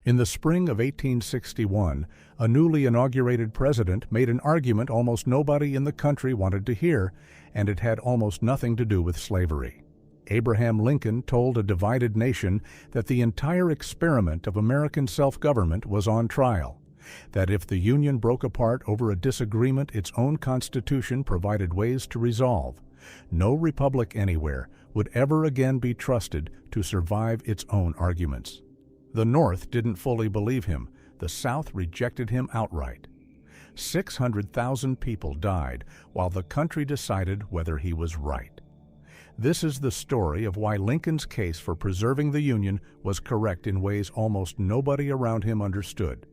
In the spring of 1861, a newly inaugurated president made an argument almost nobody in the country wanted to hear, and it had almost nothing to do with slavery. Abraham Lincoln told a divided nation that the entire experiment of American self-government was on trial, that if the Union broke apart over a disagreement its own Constitution provided ways to resolve, no republic anywhere would ever again be trusted to survive its own arguments. The North didn't fully believe him. The South rejected him outright. 600,000 people died while the country decided whether he was right. This is the story of why Lincoln's case for preserving the Union was correct in ways almost nobody around him understood,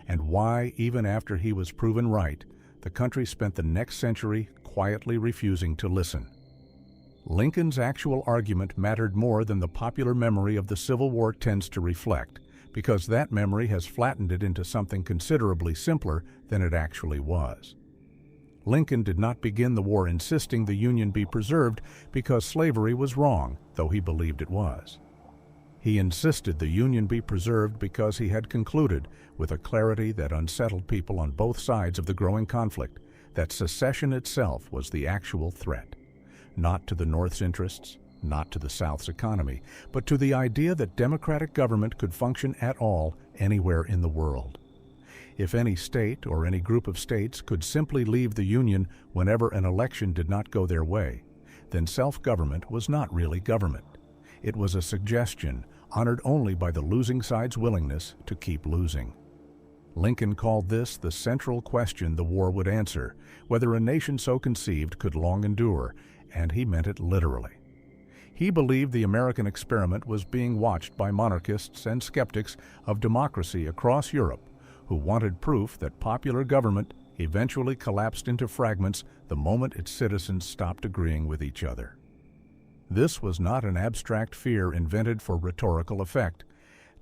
and why, even after he was proven right, the country spent the next century quietly refusing to listen. Lincoln's actual argument mattered more than the popular memory of the Civil War tends to reflect, because that memory has flattened it into something considerably simpler than it actually was. Lincoln did not begin the war insisting the Union be preserved because slavery was wrong, though he believed it was. He insisted the Union be preserved because he had concluded, with a clarity that unsettled people on both sides of the growing conflict, that secession itself was the actual threat, not to the North's interests, not to the South's economy, but to the idea that democratic government could function at all anywhere in the world. If any state or any group of states could simply leave the Union whenever an election did not go their way, then self-government was not really government. It was a suggestion honored only by the losing side's willingness to keep losing. Lincoln called this the central question the war would answer, whether a nation so conceived could long endure, and he meant it literally. He believed the American experiment was being watched by monarchists and skeptics of democracy across Europe, who wanted proof that popular government eventually collapsed into fragments the moment its citizens stopped agreeing with each other. This was not an abstract fear invented for rhetorical effect.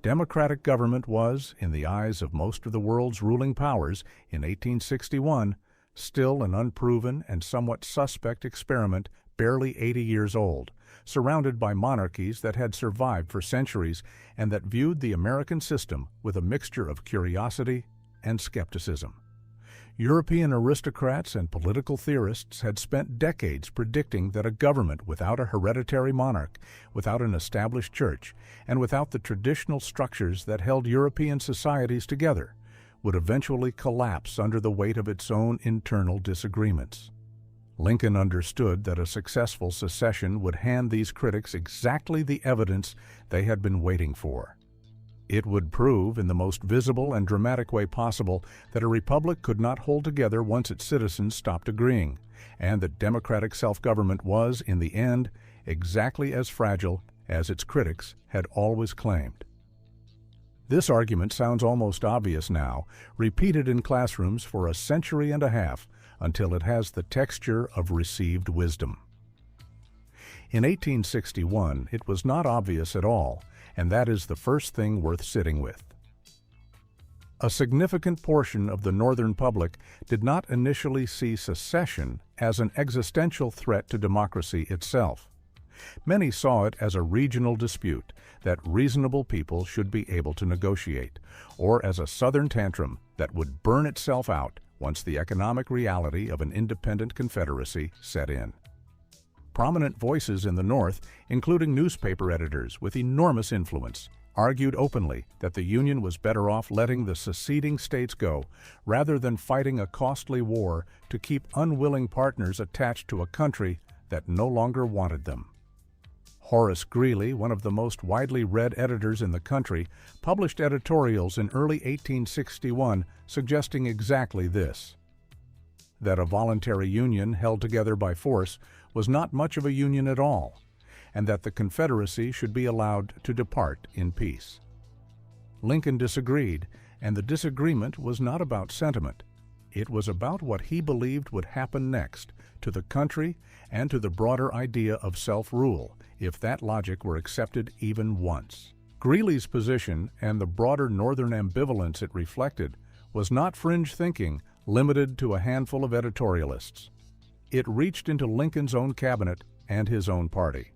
Democratic government was, in the eyes of most of the world's ruling powers in 1861, still an unproven and somewhat suspect experiment barely 80 years old, surrounded by monarchies that had survived for centuries and that viewed the American system with a mixture of curiosity and skepticism. European aristocrats and political theorists had spent decades predicting that a government without a hereditary monarch, without an established church, and without the traditional structures that held European societies together, would eventually collapse under the weight of its own internal disagreements. Lincoln understood that a successful secession would hand these critics exactly the evidence they had been waiting for. It would prove, in the most visible and dramatic way possible, that a republic could not hold together once its citizens stopped agreeing, and that democratic self-government was, in the end, exactly as fragile as its critics had always claimed. This argument sounds almost obvious now, repeated in classrooms for a century and a half, until it has the texture of received wisdom. In 1861, it was not obvious at all, and that is the first thing worth sitting with. A significant portion of the Northern public did not initially see secession as an existential threat to democracy itself. Many saw it as a regional dispute that reasonable people should be able to negotiate, or as a Southern tantrum that would burn itself out once the economic reality of an independent Confederacy set in. Prominent voices in the North, including newspaper editors with enormous influence, argued openly that the Union was better off letting the seceding states go rather than fighting a costly war to keep unwilling partners attached to a country that no longer wanted them. Horace Greeley, one of the most widely read editors in the country, published editorials in early 1861 suggesting exactly this: that a voluntary union held together by force was not much of a union at all, and that the Confederacy should be allowed to depart in peace. Lincoln disagreed, and the disagreement was not about sentiment. It was about what he believed would happen next to the country and to the broader idea of self-rule, if that logic were accepted even once. Greeley's position and the broader Northern ambivalence it reflected was not fringe thinking limited to a handful of editorialists. It reached into Lincoln's own cabinet and his own party.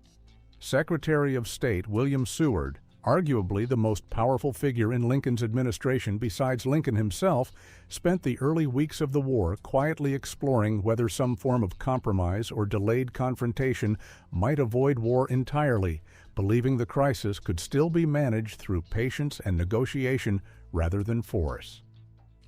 Secretary of State William Seward, Arguably the most powerful figure in Lincoln's administration besides Lincoln himself, spent the early weeks of the war quietly exploring whether some form of compromise or delayed confrontation might avoid war entirely, believing the crisis could still be managed through patience and negotiation rather than force.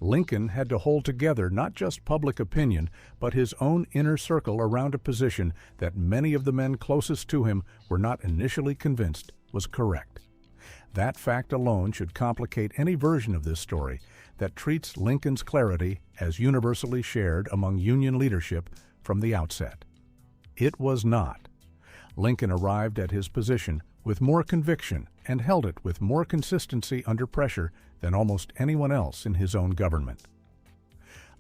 Lincoln had to hold together not just public opinion, but his own inner circle around a position that many of the men closest to him were not initially convinced was correct. That fact alone should complicate any version of this story that treats Lincoln's clarity as universally shared among Union leadership from the outset. It was not. Lincoln arrived at his position with more conviction and held it with more consistency under pressure than almost anyone else in his own government.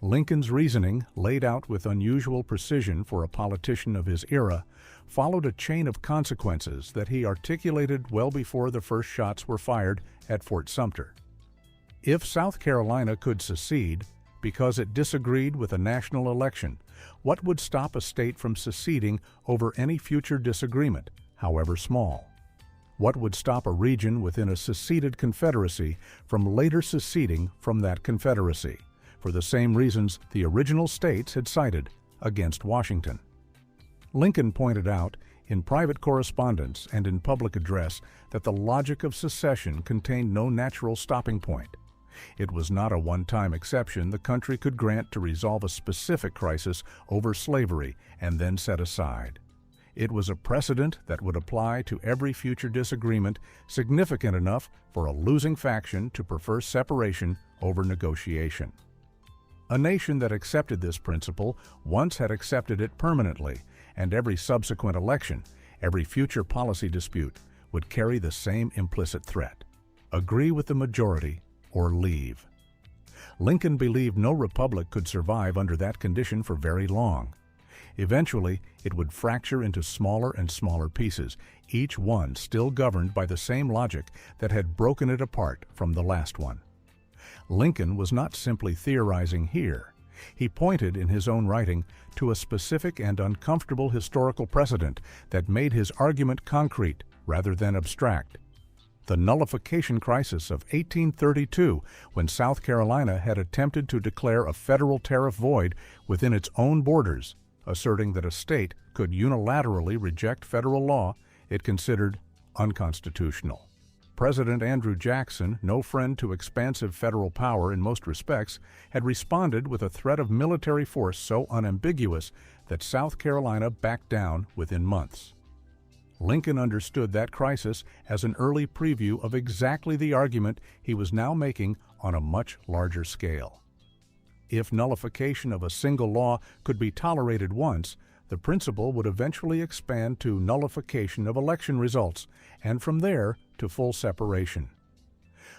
Lincoln's reasoning, laid out with unusual precision for a politician of his era, followed a chain of consequences that he articulated well before the first shots were fired at Fort Sumter. If South Carolina could secede because it disagreed with a national election, what would stop a state from seceding over any future disagreement, however small? What would stop a region within a seceded confederacy from later seceding from that confederacy, for the same reasons the original states had cited against Washington? Lincoln pointed out in private correspondence and in public address that the logic of secession contained no natural stopping point. It was not a one-time exception the country could grant to resolve a specific crisis over slavery and then set aside. It was a precedent that would apply to every future disagreement significant enough for a losing faction to prefer separation over negotiation. A nation that accepted this principle once had accepted it permanently, and every subsequent election, every future policy dispute, would carry the same implicit threat: agree with the majority or leave. Lincoln believed no republic could survive under that condition for very long. Eventually, it would fracture into smaller and smaller pieces, each one still governed by the same logic that had broken it apart from the last one. Lincoln was not simply theorizing here. He pointed in his own writing to a specific and uncomfortable historical precedent that made his argument concrete rather than abstract. The nullification crisis of 1832, when South Carolina had attempted to declare a federal tariff void within its own borders, asserting that a state could unilaterally reject federal law it considered unconstitutional. President Andrew Jackson, no friend to expansive federal power in most respects, had responded with a threat of military force so unambiguous that South Carolina backed down within months. Lincoln understood that crisis as an early preview of exactly the argument he was now making on a much larger scale. If nullification of a single law could be tolerated once, the principle would eventually expand to nullification of election results, and from there to full separation.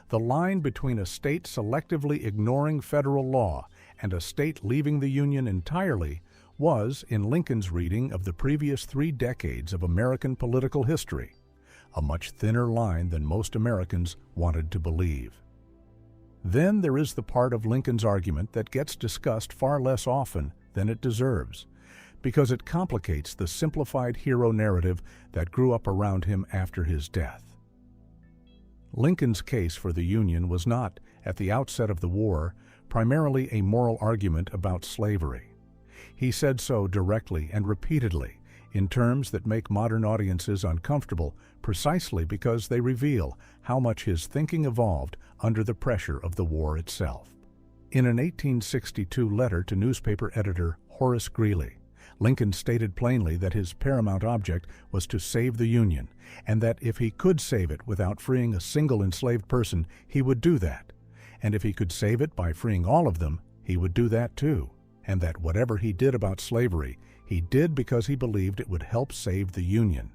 The line between a state selectively ignoring federal law and a state leaving the Union entirely was, in Lincoln's reading of the previous 3 decades of American political history, a much thinner line than most Americans wanted to believe. Then there is the part of Lincoln's argument that gets discussed far less often than it deserves, because it complicates the simplified hero narrative that grew up around him after his death. Lincoln's case for the Union was not, at the outset of the war, primarily a moral argument about slavery. He said so directly and repeatedly, in terms that make modern audiences uncomfortable precisely because they reveal how much his thinking evolved under the pressure of the war itself. In an 1862 letter to newspaper editor Horace Greeley, Lincoln stated plainly that his paramount object was to save the Union, and that if he could save it without freeing a single enslaved person, he would do that. And if he could save it by freeing all of them, he would do that too. And that whatever he did about slavery, he did because he believed it would help save the Union.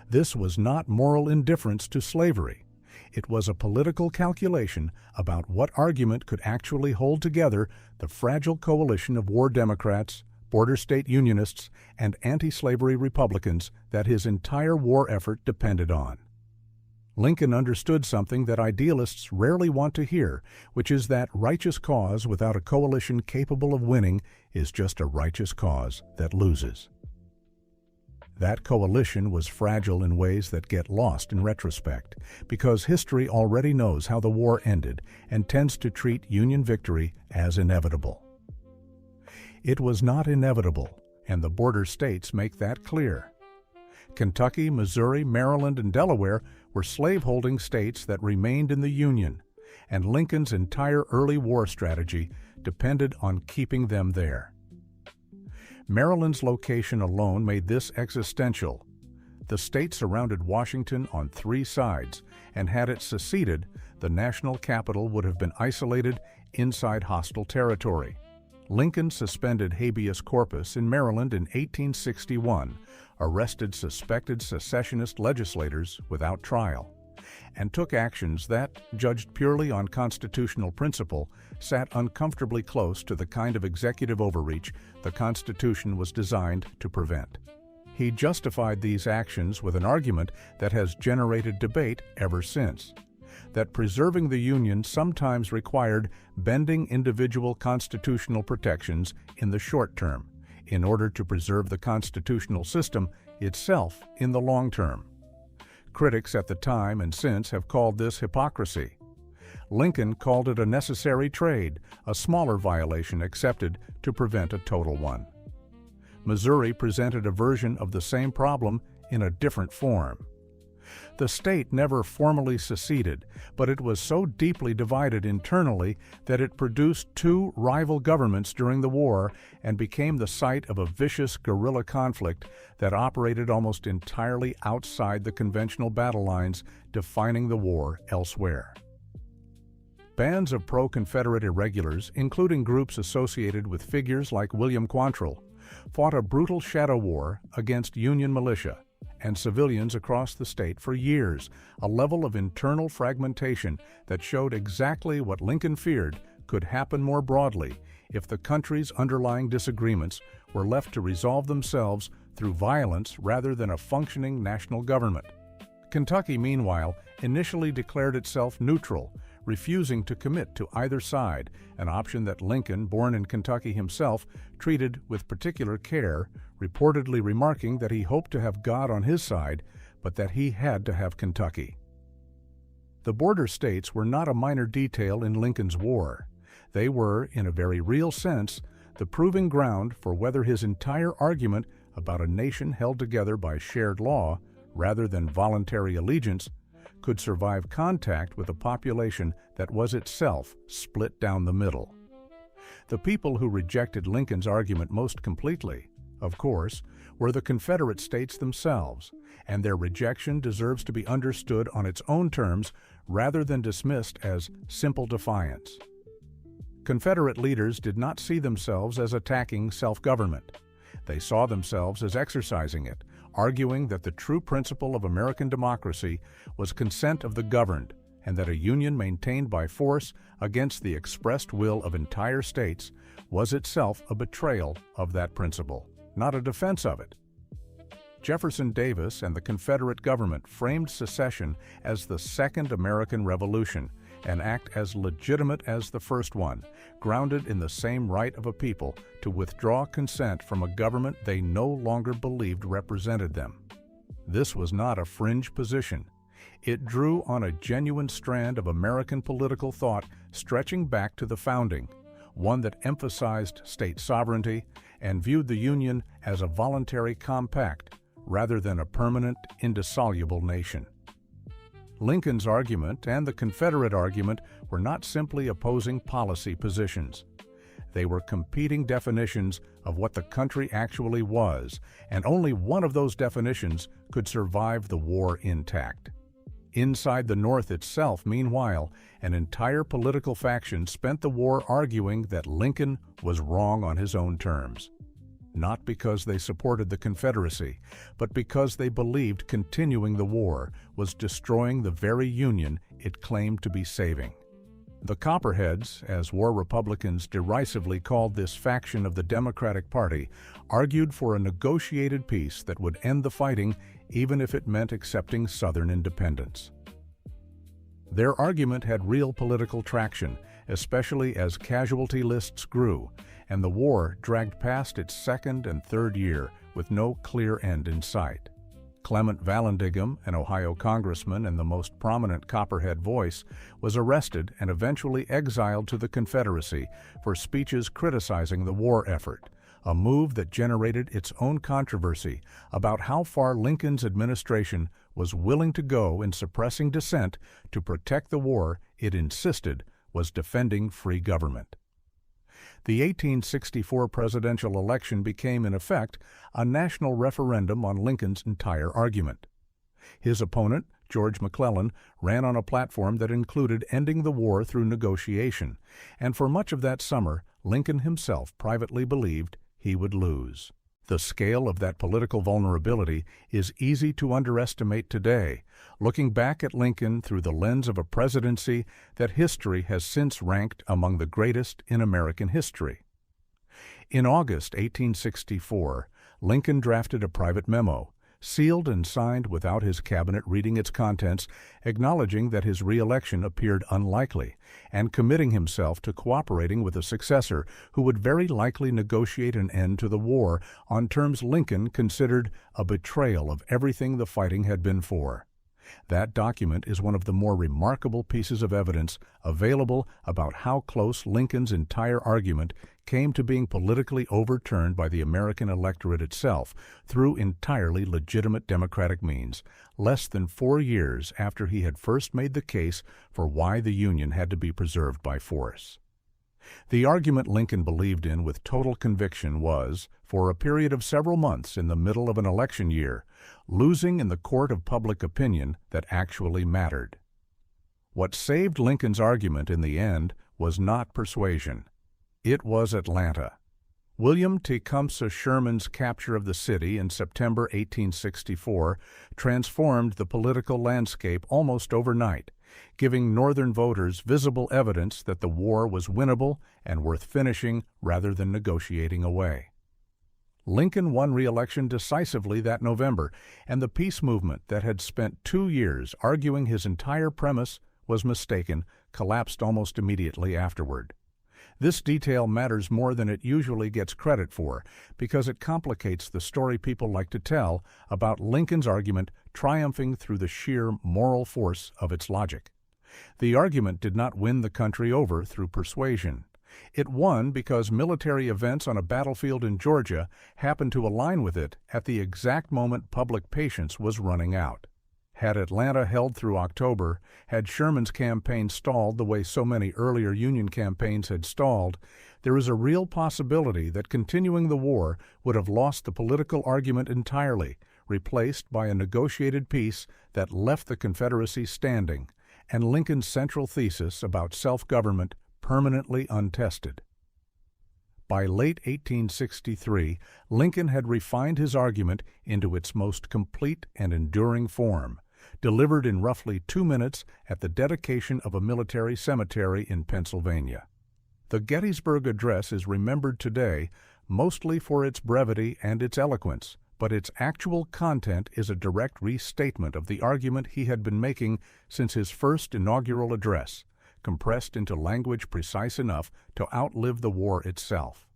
This was not moral indifference to slavery. It was a political calculation about what argument could actually hold together the fragile coalition of war Democrats, border state Unionists, and anti-slavery Republicans that his entire war effort depended on. Lincoln understood something that idealists rarely want to hear, which is that righteous cause without a coalition capable of winning is just a righteous cause that loses. That coalition was fragile in ways that get lost in retrospect, because history already knows how the war ended and tends to treat Union victory as inevitable. It was not inevitable, and the border states make that clear. Kentucky, Missouri, Maryland, and Delaware were slaveholding states that remained in the Union, and Lincoln's entire early war strategy depended on keeping them there. Maryland's location alone made this existential. The state surrounded Washington on three sides, and had it seceded, the national capital would have been isolated inside hostile territory. Lincoln suspended habeas corpus in Maryland in 1861, arrested suspected secessionist legislators without trial, and took actions that, judged purely on constitutional principle, sat uncomfortably close to the kind of executive overreach the Constitution was designed to prevent. He justified these actions with an argument that has generated debate ever since, that preserving the Union sometimes required bending individual constitutional protections in the short term in order to preserve the constitutional system itself in the long term. Critics at the time and since have called this hypocrisy. Lincoln called it a necessary trade, a smaller violation accepted to prevent a total one. Missouri presented a version of the same problem in a different form. The state never formally seceded, but it was so deeply divided internally that it produced two rival governments during the war and became the site of a vicious guerrilla conflict that operated almost entirely outside the conventional battle lines defining the war elsewhere. Bands of pro-Confederate irregulars, including groups associated with figures like William Quantrill, fought a brutal shadow war against Union militia and civilians across the state for years, a level of internal fragmentation that showed exactly what Lincoln feared could happen more broadly if the country's underlying disagreements were left to resolve themselves through violence rather than a functioning national government. Kentucky, meanwhile, initially declared itself neutral, refusing to commit to either side, an option that Lincoln, born in Kentucky himself, treated with particular care, reportedly remarking that he hoped to have God on his side, but that he had to have Kentucky. The border states were not a minor detail in Lincoln's war. They were, in a very real sense, the proving ground for whether his entire argument about a nation held together by shared law, rather than voluntary allegiance, could survive contact with a population that was itself split down the middle. The people who rejected Lincoln's argument most completely, of course, were the Confederate states themselves, and their rejection deserves to be understood on its own terms rather than dismissed as simple defiance. Confederate leaders did not see themselves as attacking self-government. They saw themselves as exercising it, arguing that the true principle of American democracy was consent of the governed, and that a union maintained by force against the expressed will of entire states was itself a betrayal of that principle, not a defense of it. Jefferson Davis and the Confederate government framed secession as the Second American Revolution, an act as legitimate as the first one, grounded in the same right of a people to withdraw consent from a government they no longer believed represented them. This was not a fringe position. It drew on a genuine strand of American political thought stretching back to the founding, one that emphasized state sovereignty and viewed the Union as a voluntary compact rather than a permanent, indissoluble nation. Lincoln's argument and the Confederate argument were not simply opposing policy positions. They were competing definitions of what the country actually was, and only one of those definitions could survive the war intact. Inside the North itself, meanwhile, an entire political faction spent the war arguing that Lincoln was wrong on his own terms. Not because they supported the Confederacy, but because they believed continuing the war was destroying the very Union it claimed to be saving. The Copperheads, as war Republicans derisively called this faction of the Democratic Party, argued for a negotiated peace that would end the fighting even if it meant accepting Southern independence. Their argument had real political traction, especially as casualty lists grew, and the war dragged past its second and third year with no clear end in sight. Clement Vallandigham, an Ohio congressman and the most prominent Copperhead voice, was arrested and eventually exiled to the Confederacy for speeches criticizing the war effort, a move that generated its own controversy about how far Lincoln's administration was willing to go in suppressing dissent to protect the war it insisted was defending free government. The 1864 presidential election became, in effect, a national referendum on Lincoln's entire argument. His opponent, George McClellan, ran on a platform that included ending the war through negotiation, and for much of that summer, Lincoln himself privately believed he would lose. The scale of that political vulnerability is easy to underestimate today, looking back at Lincoln through the lens of a presidency that history has since ranked among the greatest in American history. In August 1864, Lincoln drafted a private memo, sealed and signed without his cabinet reading its contents, acknowledging that his re-election appeared unlikely, and committing himself to cooperating with a successor who would very likely negotiate an end to the war on terms Lincoln considered a betrayal of everything the fighting had been for. That document is one of the more remarkable pieces of evidence available about how close Lincoln's entire argument came to being politically overturned by the American electorate itself through entirely legitimate democratic means, less than 4 years after he had first made the case for why the Union had to be preserved by force. The argument Lincoln believed in with total conviction was, for a period of several months in the middle of an election year, losing in the court of public opinion that actually mattered. What saved Lincoln's argument in the end was not persuasion. It was Atlanta. William Tecumseh Sherman's capture of the city in September 1864 transformed the political landscape almost overnight, giving Northern voters visible evidence that the war was winnable and worth finishing rather than negotiating away. Lincoln won re-election decisively that November, and the peace movement that had spent 2 years arguing his entire premise was mistaken collapsed almost immediately afterward. This detail matters more than it usually gets credit for because it complicates the story people like to tell about Lincoln's argument triumphing through the sheer moral force of its logic. The argument did not win the country over through persuasion. It won because military events on a battlefield in Georgia happened to align with it at the exact moment public patience was running out. Had Atlanta held through October, had Sherman's campaign stalled the way so many earlier Union campaigns had stalled, there is a real possibility that continuing the war would have lost the political argument entirely, replaced by a negotiated peace that left the Confederacy standing, and Lincoln's central thesis about self-government permanently untested. By late 1863, Lincoln had refined his argument into its most complete and enduring form, delivered in roughly 2 minutes at the dedication of a military cemetery in Pennsylvania. The Gettysburg Address is remembered today mostly for its brevity and its eloquence, but its actual content is a direct restatement of the argument he had been making since his first inaugural address, compressed into language precise enough to outlive the war itself.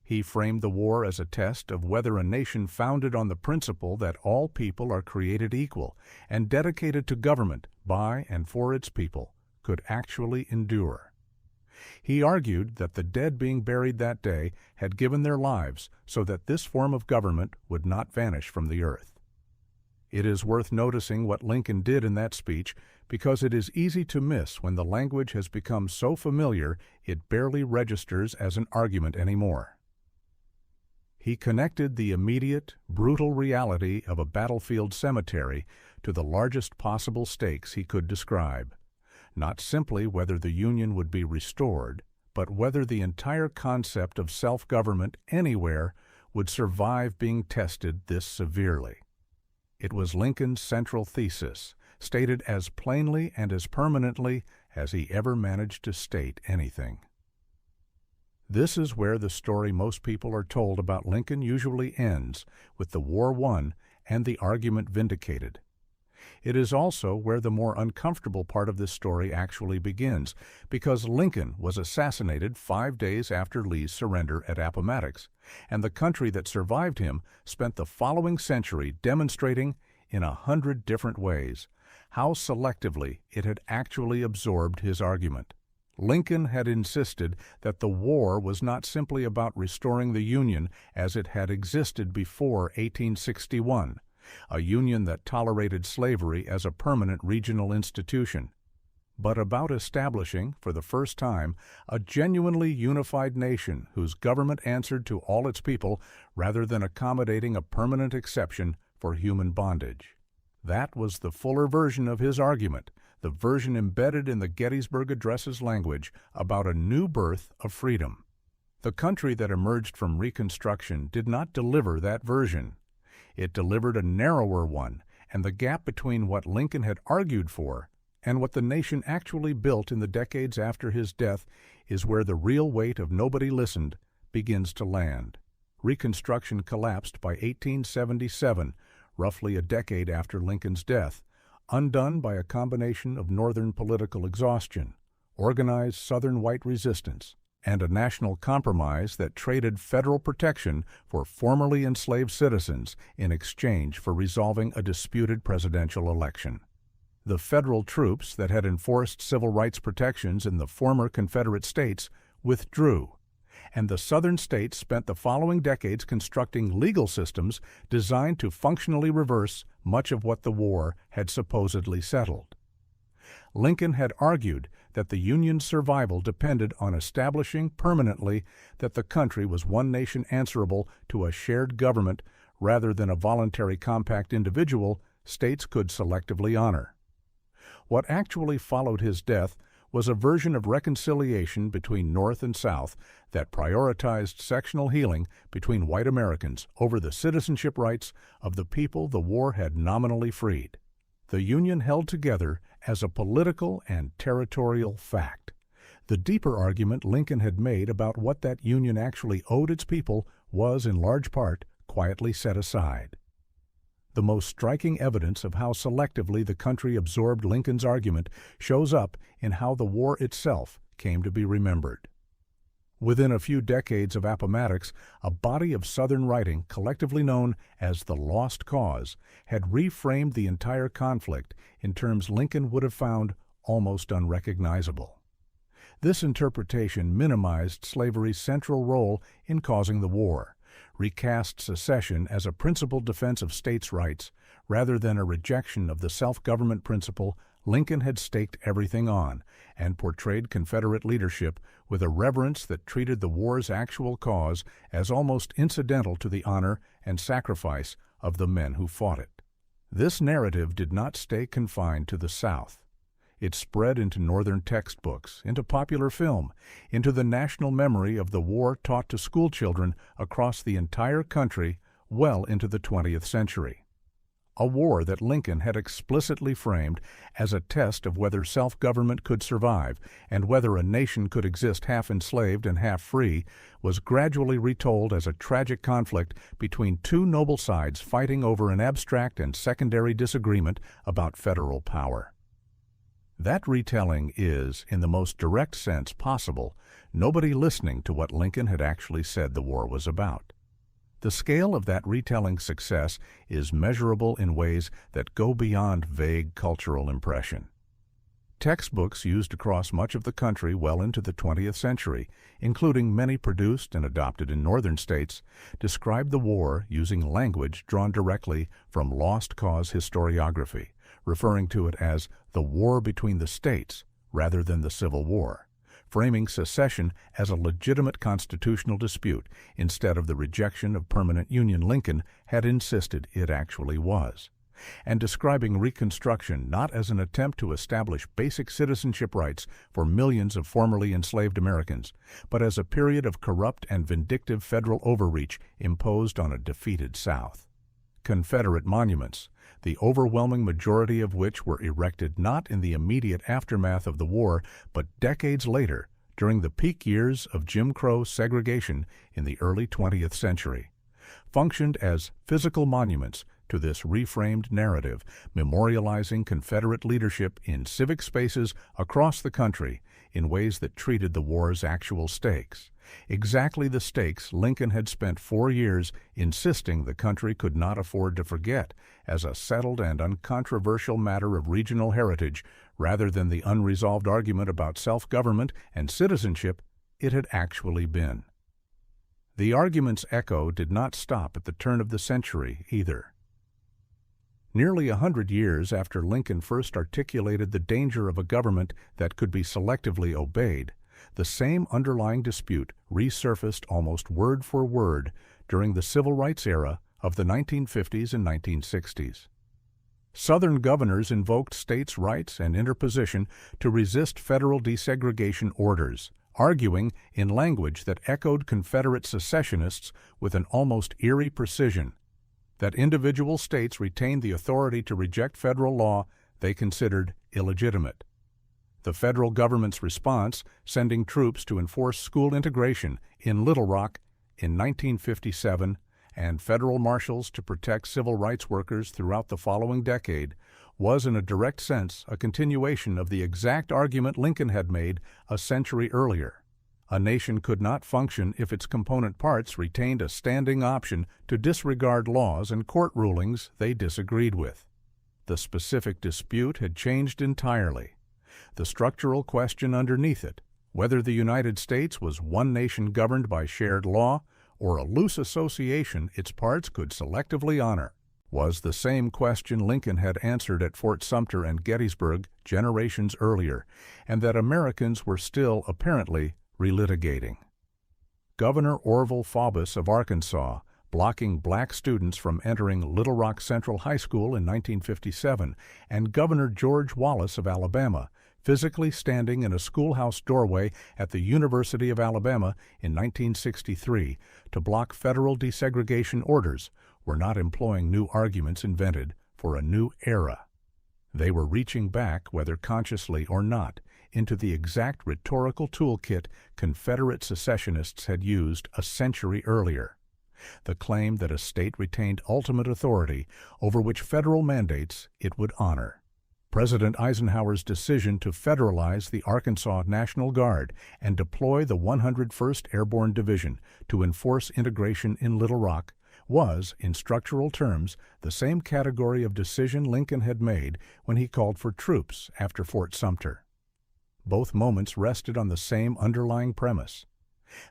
He framed the war as a test of whether a nation founded on the principle that all people are created equal and dedicated to government by and for its people could actually endure. He argued that the dead being buried that day had given their lives so that this form of government would not vanish from the earth. It is worth noticing what Lincoln did in that speech because it is easy to miss when the language has become so familiar it barely registers as an argument anymore. He connected the immediate, brutal reality of a battlefield cemetery to the largest possible stakes he could describe, not simply whether the Union would be restored, but whether the entire concept of self-government anywhere would survive being tested this severely. It was Lincoln's central thesis, stated as plainly and as permanently as he ever managed to state anything. This is where the story most people are told about Lincoln usually ends, with the war won and the argument vindicated. It is also where the more uncomfortable part of this story actually begins, because Lincoln was assassinated 5 days after Lee's surrender at Appomattox, and the country that survived him spent the following century demonstrating, in 100 different ways, how selectively it had actually absorbed his argument. Lincoln had insisted that the war was not simply about restoring the Union as it had existed before 1861, a Union that tolerated slavery as a permanent regional institution, but about establishing, for the first time, a genuinely unified nation whose government answered to all its people rather than accommodating a permanent exception for human bondage. That was the fuller version of his argument, the version embedded in the Gettysburg Address's language about a new birth of freedom. The country that emerged from Reconstruction did not deliver that version. It delivered a narrower one, and the gap between what Lincoln had argued for and what the nation actually built in the decades after his death is where the real weight of "nobody listened" begins to land. Reconstruction collapsed by 1877, roughly a decade after Lincoln's death, undone by a combination of Northern political exhaustion, organized Southern white resistance, and a national compromise that traded federal protection for formerly enslaved citizens in exchange for resolving a disputed presidential election. The federal troops that had enforced civil rights protections in the former Confederate states withdrew, and the Southern states spent the following decades constructing legal systems designed to functionally reverse much of what the war had supposedly settled. Lincoln had argued that the Union's survival depended on establishing permanently that the country was one nation answerable to a shared government rather than a voluntary compact individual states could selectively honor. What actually followed his death was a version of reconciliation between North and South that prioritized sectional healing between white Americans over the citizenship rights of the people the war had nominally freed. The Union held together as a political and territorial fact. The deeper argument Lincoln had made about what that Union actually owed its people was, in large part, quietly set aside. The most striking evidence of how selectively the country absorbed Lincoln's argument shows up in how the war itself came to be remembered. Within a few decades of Appomattox, a body of Southern writing, collectively known as the Lost Cause, had reframed the entire conflict in terms Lincoln would have found almost unrecognizable. This interpretation minimized slavery's central role in causing the war, recast secession as a principled defense of states' rights rather than a rejection of the self-government principle Lincoln had staked everything on, and portrayed Confederate leadership with a reverence that treated the war's actual cause as almost incidental to the honor and sacrifice of the men who fought it. This narrative did not stay confined to the South. It spread into Northern textbooks, into popular film, into the national memory of the war taught to schoolchildren across the entire country well into the 20th century. A war that Lincoln had explicitly framed as a test of whether self-government could survive and whether a nation could exist half enslaved and half free was gradually retold as a tragic conflict between two noble sides fighting over an abstract and secondary disagreement about federal power. That retelling is, in the most direct sense possible, nobody listening to what Lincoln had actually said the war was about. The scale of that retelling's success is measurable in ways that go beyond vague cultural impression. Textbooks used across much of the country well into the 20th century, including many produced and adopted in northern states, describe the war using language drawn directly from Lost Cause historiography, referring to it as the war between the states rather than the Civil War, framing secession as a legitimate constitutional dispute instead of the rejection of permanent Union Lincoln had insisted it actually was, and describing Reconstruction not as an attempt to establish basic citizenship rights for millions of formerly enslaved Americans, but as a period of corrupt and vindictive federal overreach imposed on a defeated South. Confederate monuments, the overwhelming majority of which were erected not in the immediate aftermath of the war, but decades later, during the peak years of Jim Crow segregation in the early 20th century, functioned as physical monuments to this reframed narrative, memorializing Confederate leadership in civic spaces across the country in ways that treated the war's actual stakes. Exactly the stakes Lincoln had spent 4 years insisting the country could not afford to forget as a settled and uncontroversial matter of regional heritage, rather than the unresolved argument about self-government and citizenship it had actually been. The argument's echo did not stop at the turn of the century either. Nearly 100 years after Lincoln first articulated the danger of a government that could be selectively obeyed, the same underlying dispute resurfaced almost word for word during the civil rights era of the 1950s and 1960s. Southern governors invoked states' rights and interposition to resist federal desegregation orders, arguing in language that echoed Confederate secessionists with an almost eerie precision that individual states retained the authority to reject federal law they considered illegitimate. The federal government's response, sending troops to enforce school integration in Little Rock in 1957 and federal marshals to protect civil rights workers throughout the following decade, was in a direct sense a continuation of the exact argument Lincoln had made a century earlier. A nation could not function if its component parts retained a standing option to disregard laws and court rulings they disagreed with. The specific dispute had changed entirely. The structural question underneath it, whether the United States was one nation governed by shared law or a loose association its parts could selectively honor, was the same question Lincoln had answered at Fort Sumter and Gettysburg generations earlier, and that Americans were still apparently relitigating. Governor Orville Faubus of Arkansas, blocking black students from entering Little Rock Central High School in 1957, and Governor George Wallace of Alabama, physically standing in a schoolhouse doorway at the University of Alabama in 1963 to block federal desegregation orders, were not employing new arguments invented for a new era. They were reaching back, whether consciously or not, into the exact rhetorical toolkit Confederate secessionists had used a century earlier: the claim that a state retained ultimate authority over which federal mandates it would honor. President Eisenhower's decision to federalize the Arkansas National Guard and deploy the 101st Airborne Division to enforce integration in Little Rock was, in structural terms, the same category of decision Lincoln had made when he called for troops after Fort Sumter. Both moments rested on the same underlying premise: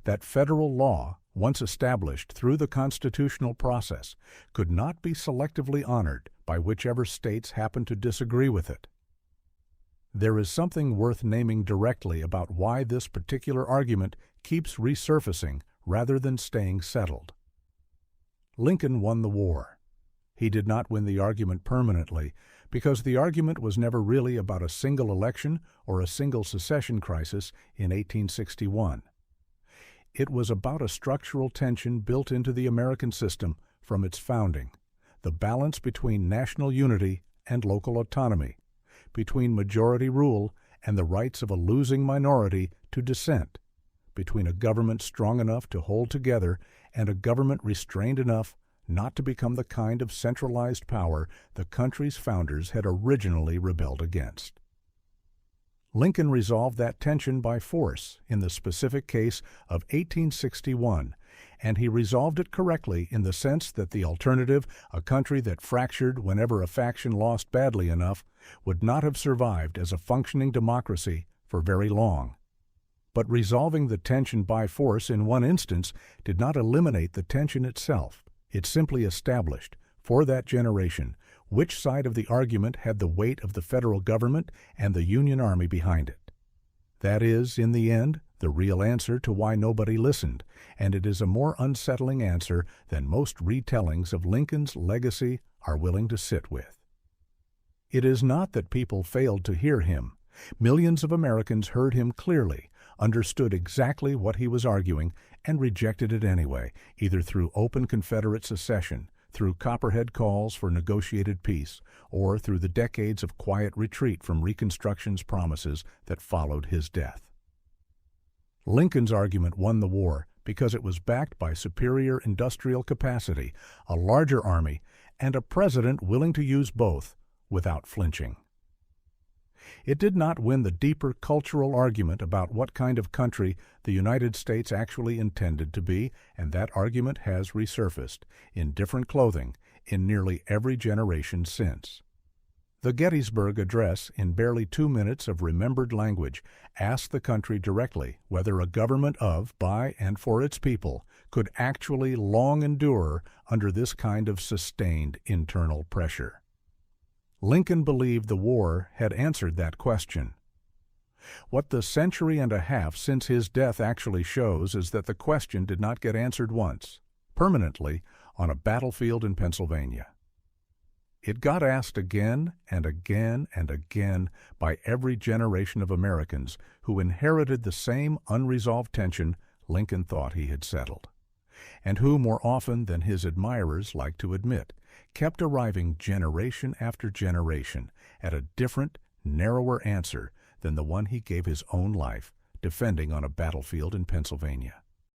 that federal law, once established through the constitutional process, could not be selectively honored by whichever states happened to disagree with it. There is something worth naming directly about why this particular argument keeps resurfacing rather than staying settled. Lincoln won the war. He did not win the argument permanently, because the argument was never really about a single election or a single secession crisis in 1861. It was about a structural tension built into the American system from its founding: the balance between national unity and local autonomy, between majority rule and the rights of a losing minority to dissent, between a government strong enough to hold together and a government restrained enough not to become the kind of centralized power the country's founders had originally rebelled against. Lincoln resolved that tension by force in the specific case of 1861, and he resolved it correctly in the sense that the alternative, a country that fractured whenever a faction lost badly enough, would not have survived as a functioning democracy for very long. But resolving the tension by force in one instance did not eliminate the tension itself. It simply established, for that generation, which side of the argument had the weight of the federal government and the Union Army behind it. That is, in the end, the real answer to why nobody listened, and it is a more unsettling answer than most retellings of Lincoln's legacy are willing to sit with. It is not that people failed to hear him. Millions of Americans heard him clearly, understood exactly what he was arguing, and rejected it anyway, either through open Confederate secession, through Copperhead calls for negotiated peace, or through the decades of quiet retreat from Reconstruction's promises that followed his death. Lincoln's argument won the war because it was backed by superior industrial capacity, a larger army, and a president willing to use both without flinching. It did not win the deeper cultural argument about what kind of country the United States actually intended to be, and that argument has resurfaced, in different clothing, in nearly every generation since. The Gettysburg Address, in barely 2 minutes of remembered language, asked the country directly whether a government of, by, and for its people could actually long endure under this kind of sustained internal pressure. Lincoln believed the war had answered that question. What the century and a half since his death actually shows is that the question did not get answered once, permanently, on a battlefield in Pennsylvania. It got asked again and again and again by every generation of Americans who inherited the same unresolved tension Lincoln thought he had settled, and who, more often than his admirers like to admit, kept arriving generation after generation at a different, narrower answer than the one he gave his own life defending on a battlefield in Pennsylvania.